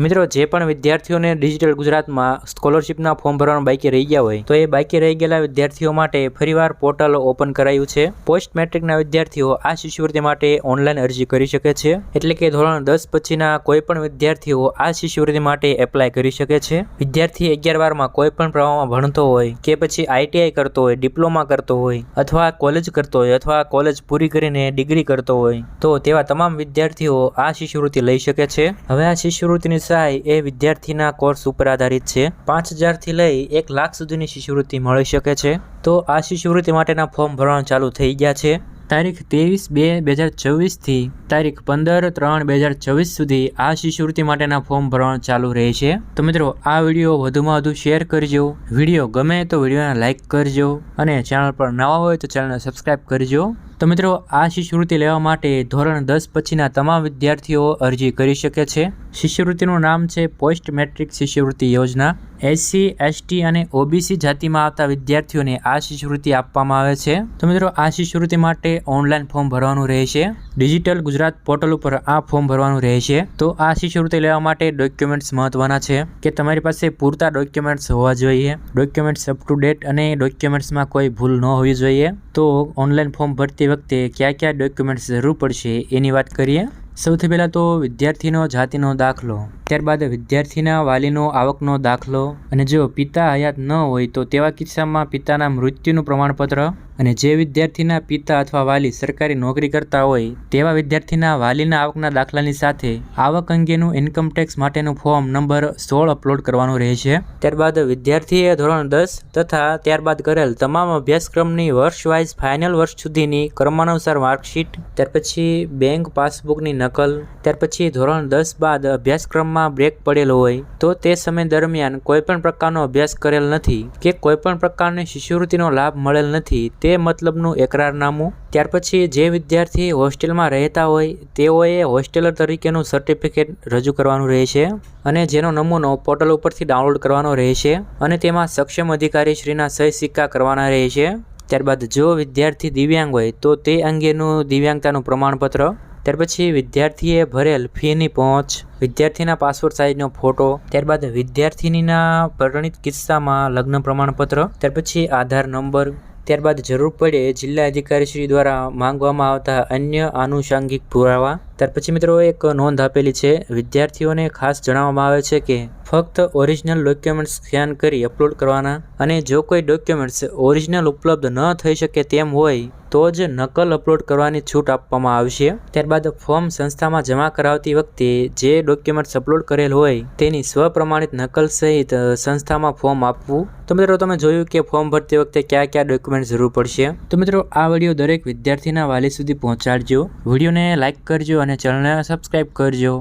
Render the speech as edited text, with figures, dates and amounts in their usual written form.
મિત્રો જે પણ વિદ્યાર્થીઓને ડિજિટલ ગુજરાતમાં સ્કોલરશિપના ફોર્મ ભરવાનું બાકી રહી ગયા હોય તો એ બાકી રહી ગયેલા વિદ્યાર્થીઓ માટે ફરીવાર પોર્ટલ ઓપન કરાયું છે। પોસ્ટ મેટ્રિકના વિદ્યાર્થીઓ આ શિષ્યવૃત્તિ માટે ઓનલાઈન અરજી કરી શકે છે, એટલે કે ધોરણ 10 પછીના કોઈ પણ વિદ્યાર્થીઓ આ શિષ્યવૃત્તિ માટે એપ્લાય કરી શકે છે। વિદ્યાર્થી 11-12માં કોઈ પણ પ્રવાહમાં ભણતો હોય કે પછી ITI કરતો હોય, ડિપ્લોમા કરતો હોય અથવા કોલેજ કરતો હોય અથવા કોલેજ પૂરી કરીને ડિગ્રી કરતો હોય તો તેવા તમામ વિદ્યાર્થીઓ આ શિષ્યવૃત્તિ લઈ શકે છે। હવે આ શિષ્યવૃત્તિની સહાય એ વિદ્યાર્થીના કોર્સ ઉપર આધારિત છે। 5,000 થી લઈ 1 લાખ સુધીની શિષ્યવૃત્તિ મળી શકે છે। તો આ શિષ્યવૃત્તિ માટેના ફોર્મ ભરવાનું ચાલુ થઈ ગયા છે। તારીખ 23/2/2024 થી તારીખ 15/3/2024 સુધી આ શિષ્યવૃત્તિ માટેના ફોર્મ ભરવાનું ચાલુ રહેશે। તો મિત્રો આ વિડીયો વધુમાં વધુ શેર કરજો, વિડીયો ગમે તો વિડીયોને લાઇક કરજો અને ચેનલ પર નવા હોય તો ચેનલને સબસ્ક્રાઈબ કરજો। તો મિત્રો આ શિષ્યવૃત્તિ લેવા માટે ધોરણ 10 પછીના તમામ વિદ્યાર્થીઓ અરજી કરી શકે છે। શિષ્યવૃત્તિનું નામ છે પોસ્ટ મેટ્રિક શિષ્યવૃત્તિ યોજના। SC, ST અને OBC જાતિમાં આવતા વિદ્યાર્થીઓને આ શિષ્યવૃત્તિ આપવામાં આવે છે। તો મિત્રો આ શિષ્યવૃત્તિ માટે ઓનલાઈન ફોર્મ ભરવાનું રહેશે। ડિજિટલ ગુજરાત પોર્ટલ ઉપર આ ફોર્મ ભરવાનું રહેશે। તો આ શિષ્યવૃત્તિ લેવા માટે ડોક્યુમેન્ટ્સ મહત્વના છે કે તમારી પાસે પૂરતા ડોક્યુમેન્ટ્સ હોવા જોઈએ, ડોક્યુમેન્ટ્સ અપ ટુ ડેટ અને ડોક્યુમેન્ટ્સમાં કોઈ ભૂલ ન હોવી જોઈએ। તો ઓનલાઈન ફોર્મ ભરતી વખતે કયા ડોક્યુમેન્ટ્સ જરૂર પડશે એની વાત કરીએ। સૌથી પહેલાં તો વિદ્યાર્થીનો જાતિનો દાખલો, ત્યારબાદ વિદ્યાર્થીના વાલીનો આવકનો દાખલો, અને જો પિતા હયાત ન હોય તો તેવા કિસ્સામાં પિતાના મૃત્યુનું પ્રમાણપત્ર, અને જે વિદ્યાર્થીના પિતા અથવા વાલી સરકારી નોકરી કરતા હોય તેવા વિદ્યાર્થીના વાલીના આવકના દાખલાની સાથે આવક અંગેનું ઇન્કમટેક્સ માટેનું ફોર્મ નંબર 16 અપલોડ કરવાનું રહેશે। ત્યારબાદ વિદ્યાર્થીએ ધોરણ 10 તથા ત્યારબાદ કરેલ તમામ અભ્યાસક્રમની વર્ષ વાઇઝ ફાઇનલ વર્ષ સુધીની ક્રમાનુસાર માર્કશીટ, ત્યાર પછી બેંક પાસબુકની નકલ, ત્યાર પછી ધોરણ 10 બાદ અભ્યાસક્રમમાં બ્રેક પડેલો હોય તો તે સમય દરમિયાન કોઈપણ પ્રકારનો અભ્યાસ કરેલ નથી કે કોઈપણ પ્રકારની શિષ્યવૃત્તિનો લાભ મળેલ નથી તે મતલબનું એકરારનામું, ત્યાર પછી જે વિદ્યાર્થી હોસ્ટેલમાં રહેતા હોય તેઓએ હોસ્ટેલર તરીકેનું સર્ટિફિકેટ રજૂ કરવાનું રહેશે અને જેનો નમૂનો પોર્ટલ ઉપરથી ડાઉનલોડ કરવાનો રહેશે અને તેમાં સક્ષમ અધિકારી શ્રીના સહી સિક્કા કરવાના રહેશે। ત્યારબાદ જો વિદ્યાર્થી દિવ્યાંગ હોય તો તે અંગેનું દિવ્યાંગતાનું પ્રમાણપત્ર, ત્યાર પછી વિદ્યાર્થીએ ભરેલ ફીની પહોંચ, વિદ્યાર્થીના પાસપોર્ટ સાઇઝનો ફોટો, ત્યારબાદ વિદ્યાર્થીનીના પરિણીત કિસ્સામાં લગ્ન પ્રમાણપત્ર, ત્યાર પછી આધાર નંબર, ત્યારબાદ જરૂર પડે જિલ્લા અધિકારીશ્રી દ્વારા માંગવામાં આવતા અન્ય આનુષાંગિક પુરાવા। ત્યાર પછી મિત્રો એક નોંધ આપેલી છે, વિદ્યાર્થીઓને ખાસ જણાવવામાં આવે છે કે ફક્ત ઓરિજિનલ ડોક્યુમેન્ટ્સ સ્કેન કરી અપલોડ કરવાના અને જો કોઈ ડોક્યુમેન્ટ્સ ઓરિજિનલ ઉપલબ્ધ ન થઈ શકે તેમ હોય તો જ નકલ અપલોડ કરવાની છૂટ આપવામાં આવશે। ત્યારબાદ ફોર્મ સંસ્થામાં જમા કરાવતી વખતે જે ડોક્યુમેન્ટ્સ અપલોડ કરેલ હોય તેની સ્વપ્રમાણિત નકલ સહિત સંસ્થામાં ફોર્મ આપવું। તો મિત્રો તમે જોયું કે ફોર્મ ભરતી વખતે કયા ડોક્યુમેન્ટ જરૂર પડશે। તો મિત્રો આ વિડીયો દરેક વિદ્યાર્થીના વાલી સુધી પહોંચાડજો, વિડીયોને લાઇક કરજો અને ચેનલને સબસ્ક્રાઈબ કરજો।